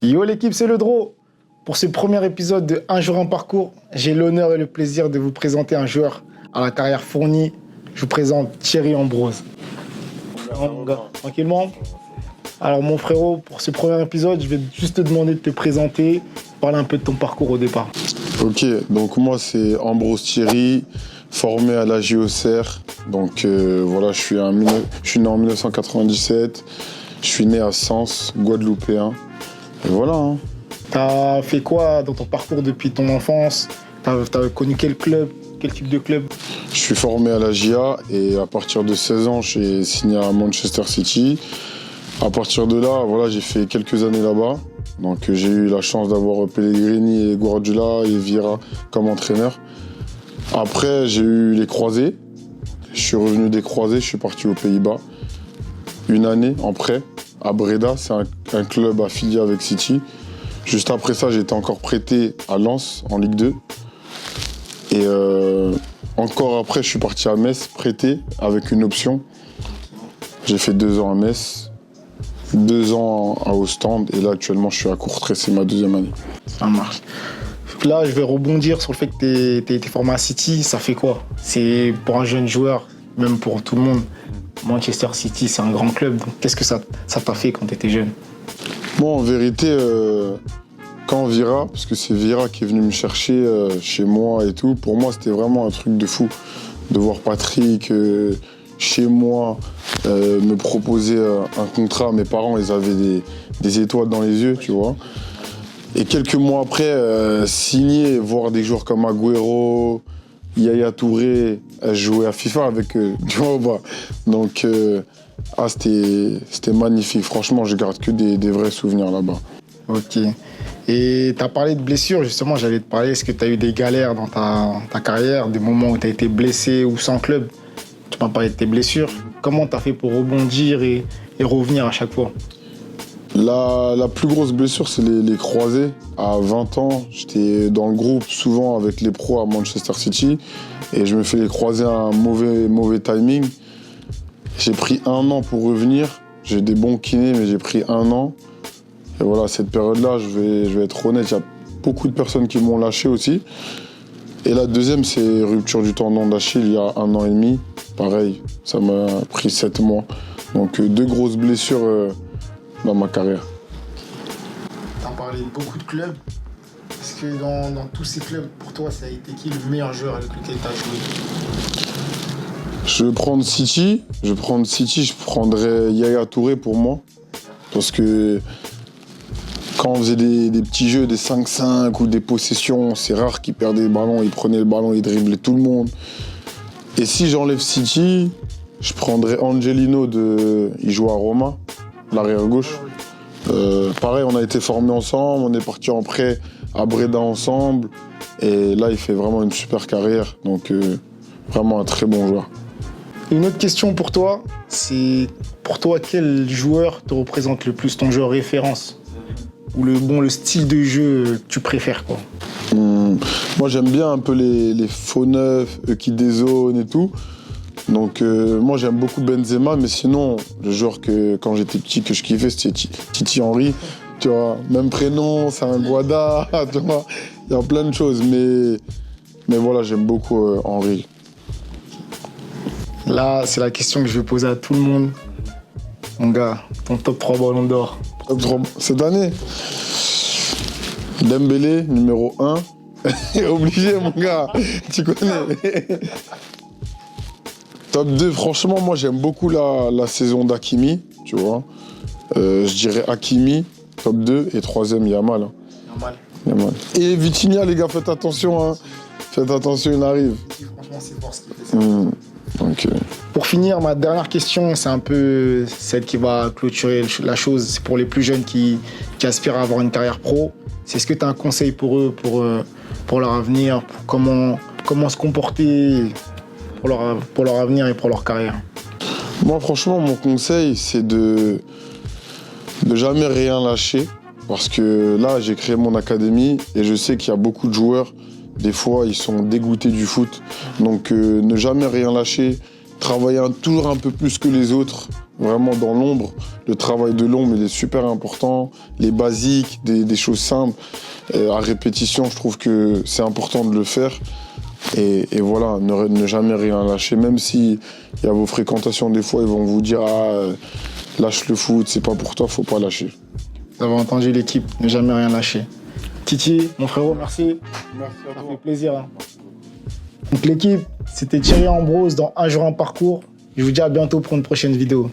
Yo l'équipe, c'est le Draw. Pour ce premier épisode de Un jour en parcours, j'ai l'honneur et le plaisir de vous présenter un joueur à la carrière fournie. Je vous présente Thierry Ambrose. Tranquillement. Alors mon frérot, pour ce premier épisode, je vais juste te demander de te présenter, parler un peu de ton parcours au départ. Ok, donc moi c'est Ambrose Thierry, formé à la JOCR. Donc voilà, je suis né en 1997, je suis né à Sens, guadeloupéen. Et voilà. Hein. T'as fait quoi dans ton parcours depuis ton enfance? T'as connu quel club? Quel type de club? Je suis formé à la JA et à partir de 16 ans, j'ai signé à Manchester City. À partir de là, voilà, j'ai fait quelques années là-bas. Donc j'ai eu la chance d'avoir Pellegrini et Guardiola et Vieira comme entraîneurs. Après, j'ai eu les Croisés. Je suis revenu des Croisés, je suis parti aux Pays-Bas. Une année en prêt à Breda, c'est un club affilié avec City. Juste après ça, j'ai été encore prêté à Lens en Ligue 2. Et encore après, je suis parti à Metz, prêté avec une option. J'ai fait 2 ans à Metz, 2 ans à Ostende, et là actuellement je suis à Courtrai, c'est ma 2e année. Ça marche. Là, je vais rebondir sur le fait que tu as été formé à City. Ça fait quoi? C'est pour un jeune joueur, même pour tout le monde. Manchester City, c'est un grand club. Donc, qu'est-ce que ça t'a fait quand tu étais jeune? Bon, en vérité, quand Vieira, parce que c'est Vieira qui est venu me chercher chez moi et tout, pour moi c'était vraiment un truc de fou de voir Patrick chez moi me proposer un contrat. Mes parents, ils avaient des étoiles dans les yeux, tu vois. Et quelques mois après, signer, voir des joueurs comme Agüero, Yaya Touré, jouer à FIFA avec eux, tu vois ou pas. Donc, c'était magnifique. Franchement, je garde que des vrais souvenirs là-bas. Ok. Et tu as parlé de blessures, justement, j'allais te parler. Est-ce que tu as eu des galères dans ta carrière, des moments où tu as été blessé ou sans club? Tu m'as parlé de tes blessures. Comment tu as fait pour rebondir et revenir à chaque fois? La plus grosse blessure, c'est les croisés. À 20 ans, j'étais dans le groupe, souvent avec les pros à Manchester City. Et je me fais les croisés à un mauvais timing. J'ai pris 1 an pour revenir. J'ai des bons kinés, mais j'ai pris 1 an. Et voilà, cette période-là, je vais être honnête, il y a beaucoup de personnes qui m'ont lâché aussi. Et la deuxième, c'est rupture du tendon d'Achille il y a 1 an et demi. Pareil, ça m'a pris 7 mois. Donc 2 grosses blessures dans ma carrière. Tu as parlé de beaucoup de clubs. Est-ce que dans tous ces clubs, pour toi, ça a été qui le meilleur joueur avec lequel tu as joué? Je vais prendre City. Je prendrais Yaya Touré pour moi. Parce que quand on faisait des petits jeux, des 5-5 ou des possessions, c'est rare qu'il perdait le ballon, il prenait le ballon, il driblait tout le monde. Et si j'enlève City, je prendrais Angelino il joue à Roma, l'arrière gauche. Pareil, on a été formés ensemble, on est partis en prêt à Breda ensemble. Et là, il fait vraiment une super carrière. Donc, vraiment un très bon joueur. Une autre question pour toi, c'est pour toi, quel joueur te représente le plus, ton joueur référence? Ou le style de jeu que tu préfères, quoi? Moi, j'aime bien un peu les faux neufs, eux qui dézonent et tout. Donc, moi, j'aime beaucoup Benzema, mais sinon, le joueur que, quand j'étais petit, que je kiffais, c'était Titi Henry. Tu vois, même prénom, c'est un Guada, tu vois. Il y a plein de choses, mais voilà, j'aime beaucoup Henry. Là, c'est la question que je vais poser à tout le monde. Mon gars, ton top 3 ballons d'or. Cette année, Dembélé, numéro 1. Obligé, mon gars, tu connais. Top 2, franchement, moi, j'aime beaucoup la saison d'Hakimi, tu vois. Je dirais Hakimi, top 2, et 3e, Yamal. Yamal. Et Vitinha, les gars, faites attention, hein. Faites attention, il arrive. Franchement, c'est fort ce qu'il fait. Donc, Pour finir, ma dernière question, c'est un peu celle qui va clôturer la chose. C'est pour les plus jeunes qui aspirent à avoir une carrière pro. C'est est-ce que tu as un conseil pour eux, pour leur avenir, pour comment se comporter pour leur avenir et pour leur carrière? Moi, franchement, mon conseil, c'est de jamais rien lâcher. Parce que là, j'ai créé mon académie et je sais qu'il y a beaucoup de joueurs, des fois, ils sont dégoûtés du foot. Donc, ne jamais rien lâcher, travailler toujours un peu plus que les autres. vraiment dans l'ombre. Le travail de l'ombre, il est super important. Les basiques, des choses simples, à répétition, je trouve que c'est important de le faire. Et voilà, ne jamais rien lâcher. Même si il y a vos fréquentations, des fois, ils vont vous dire « Ah, lâche le foot, c'est pas pour toi, faut pas lâcher ». Vous avez entendu l'équipe, ne jamais rien lâcher. Titi, mon frérot, merci. Merci à Ça toi. fait plaisir. Hein. Donc l'équipe, c'était Thierry Ambrose dans Un jour un parcours. Je vous dis à bientôt pour une prochaine vidéo.